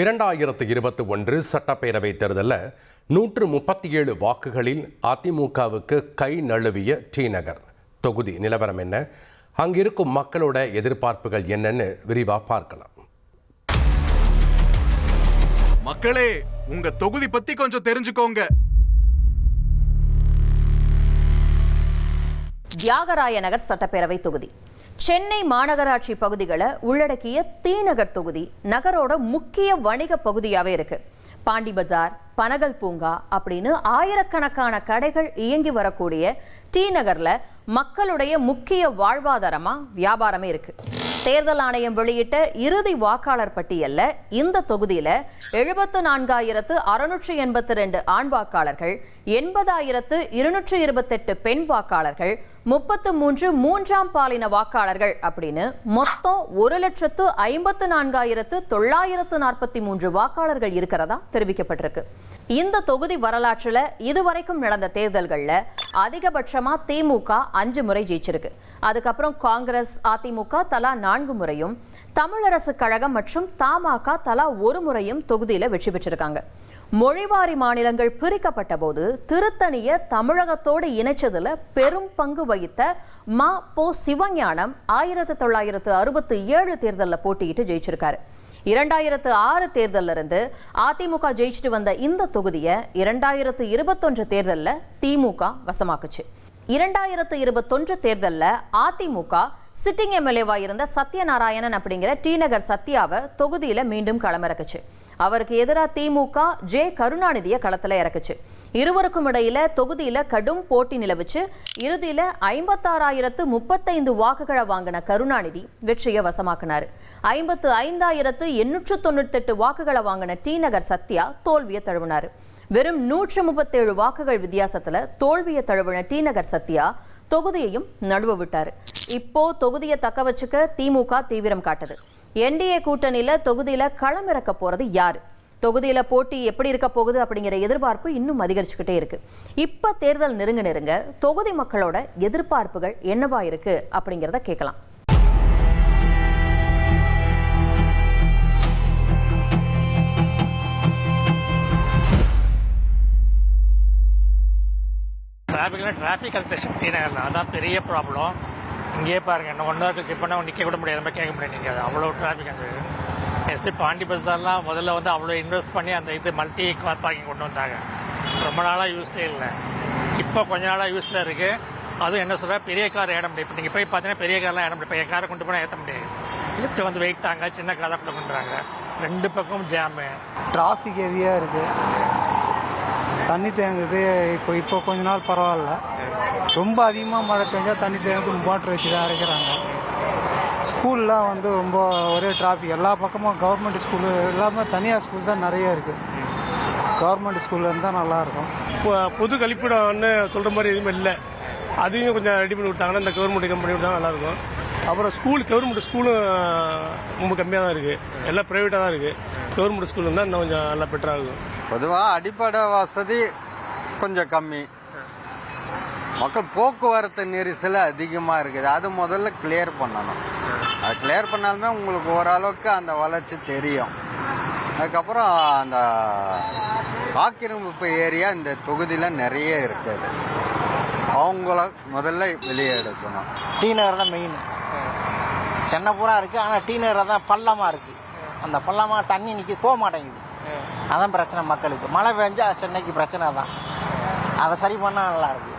2021 சட்டப்பேரவைத் தேர்தலில் 137 வாக்குகளில் அதிமுகவுக்கு கை நழுவிய டி நகர் தொகுதி நிலவரம் என்ன, அங்கிருக்கும் மக்களோட எதிர்பார்ப்புகள் என்னன்னு விரிவா பார்க்கலாம். மக்களே, உங்க தொகுதி பத்தி கொஞ்சம் தெரிஞ்சுக்கோங்க. தியாகராய நகர் சட்டப்பேரவை தொகுதி சென்னை மாநகராட்சி பகுதிகளை உள்ளடக்கிய டி நகர் தொகுதி நகரோட முக்கிய வணிக பகுதியாவே இருக்கு. பாண்டி பஜார், பனகல் பூங்கா அப்படின்னு ஆயிரக்கணக்கான கடைகள் இயங்கி வரக்கூடிய டி நகர்ல மக்களுடைய முக்கிய வாழ்வாதாரமா வியாபாரமே இருக்கு. தேர்தல் ஆணையம் வெளியிட்ட இறுதி வாக்காளர் பட்டியல்ல இந்த தொகுதியில 74,682 ஆண் வாக்காளர்கள், 80,228 பெண் வாக்காளர்கள், 33 மூன்றாம் பாலின வாக்காளர்கள் அப்படின்னு மொத்தம் 1,54,943 வாக்காளர்கள் இருக்கிறதா தெரிவிக்கப்பட்டிருக்கு. இந்த தொகுதி வரலாற்றுல இதுவரைக்கும் நடந்த தேர்தல்கள்ல அதிகபட்சமா திமுக 5 முறை ஜெயிச்சிருக்கு. அதுக்கப்புறம் காங்கிரஸ், அதிமுக தலா 4 முறையும், தமிழரசு கழகம் மற்றும் தமாக தலா 1 முறையும் தொகுதியில வெற்றி பெற்றிருக்காங்க. மொழிவாரி மாநிலங்கள் பிரிக்கப்பட்ட போது திருத்தணிய தமிழகத்தோடு இணைச்சதுல பெரும் பங்கு வகித்த பொ. சிவஞானம் 1967 தேர்தலில் போட்டியிட்டு ஜெயிச்சிருக்காரு. 2006 தேர்தலில் இருந்து அதிமுக ஜெயிச்சுட்டு வந்த இந்த தொகுதியை 2021 தேர்தலில் திமுக வசமாக்குச்சு. 2021 தேர்தலில் அதிமுக சிட்டிங் எம்எல்ஏவா இருந்த சத்யநாராயணன் அப்படிங்கிற டி நகர் சத்யாவை தொகுதியில மீண்டும் களமிறக்குச்சு. அவருக்கு எதிராக திமுக ஜே. கருணாநிதியை களத்துல இறக்குச்சு. இருவருக்கும் இடையில தொகுதியில கடும் போட்டி நிலவுச்சு. இறுதியில 56,035 வாக்குகளை வாங்கின கருணாநிதி வெற்றியை வசமாக்கினார். 55,898 வாக்குகளை வாங்கின டி நகர் சத்யா தோல்வியை தழுவினார். வெறும் 137 வாக்குகள் வித்தியாசத்துல தோல்வியை தழுவின டி நகர் சத்யா தொகுதியையும் நழுவ விட்டாரு. இப்போ தொகுதியை தக்க வச்சுக்க திமுக தீவிரம் காட்டுது. என்டிஏ கூட்டணியில தொகுதியில களமிறக்க போறது யாரு, தொகுதியில போட்டி எப்படி இருக்க போகுது அப்படிங்கிற எதிர்பார்ப்பு இன்னும் அதிகரிச்சுக்கிட்டே இருக்கு. இப்ப தேர்தல் நெருங்க தொகுதி மக்களோட எதிர்பார்ப்புகள் என்னவா இருக்கு அப்படிங்கிறத கேட்கலாம். டிராஃபிக் கன்செஷன் டி நகரில் அதான் பெரிய ப்ராப்ளம். இங்கேயே பாருங்கள், இன்னும் 1 ஹவர் செக் பண்ணால் நிற்க கூட முடியாது, மாதிரி கேட்க முடியாது. நீங்கள் அவ்வளோ டிராஃபிக் அந்த எஸ்பி பாண்டி பஸார்லாம் முதல்ல அவ்வளோ இன்வெஸ்ட் பண்ணி அந்த மல்டி கார் பார்க்கிங் கொண்டு வந்தாங்க. ரொம்ப நாளாக யூஸே இல்லை. இப்போ கொஞ்ச நாளாக யூஸில் இருக்குது. அதுவும் என்ன சொல்கிறா, பெரிய கார் ஏற முடியும். இப்போ நீங்கள் போய் பார்த்தீங்கன்னா பெரிய கார்லாம் ஏற முடியும். இப்போ காரை கொண்டு போனால் ஏற்ற முடியாது. லிஃப்ட் வெயிட் தாங்க, சின்ன கார் தான் கொண்டு பண்ணுறாங்க. 2 பக்கமும் ஜாமு, டிராஃபிக் ஹெவியாக இருக்குது. தண்ணி தேங்குது. இப்போ கொஞ்ச நாள் பரவாயில்ல. ரொம்ப அதிகமாக மழை பெஞ்சால் தண்ணி தேங்குது. மோட்டர் வச்சு தான் அரைக்கிறாங்க. ஸ்கூல்லாம் ரொம்ப ஒரே டிராஃபிக். எல்லா பக்கமும் கவர்மெண்ட் ஸ்கூலு எல்லாமே, தனியார் ஸ்கூல் தான் நிறைய இருக்குது. கவர்மெண்ட் ஸ்கூலில் இருந்தால் நல்லாயிருக்கும். இப்போ பொது கழிப்பிடம்னு சொல்கிற மாதிரி எதுவுமே இல்லை. அதையும் கொஞ்சம் ரெடி பண்ணி விட்டாங்கன்னா இந்த கவர்மெண்ட் கம்பெனி விட்டால் நல்லாயிருக்கும். அப்புறம் கவர்மெண்ட் ஸ்கூலும் ரொம்ப கம்மியாக தான் இருக்குது. எல்லாம் ப்ரைவேட்டாக தான் இருக்குது. கவர்மெண்ட் ஸ்கூல் இருந்தால் இன்னும் கொஞ்சம் நல்லா பெட்டராகும். பொதுவாக அடிப்படை வசதி கொஞ்சம் கம்மி. மக்கள் போக்குவரத்து நெரிசல் அதிகமாக இருக்குது. அது முதல்ல கிளியர் பண்ணணும். அது கிளியர் பண்ணாலுமே உங்களுக்கு ஓரளவுக்கு அந்த வளர்ச்சி தெரியும். அதுக்கப்புறம் அந்த ஆக்கிரமிப்பு ஏரியா இந்த தொகுதியில் நிறைய இருக்குது. அவங்கள முதல்ல வெளியே எடுக்கணும். டி நகர் தான் மெயின். சென்னை பூரா இருக்குது. ஆனால் டி நகர் தான் பள்ளமாக இருக்குது. அந்த பள்ளமாக தண்ணி நிற்கி போக மாட்டேங்குது. அதான் பிரச்சனை மக்களுக்கு. மழை பெஞ்சா சென்னைக்கு பிரச்சனை தான். அதை சரி பண்ணால் நல்லாயிருக்கு.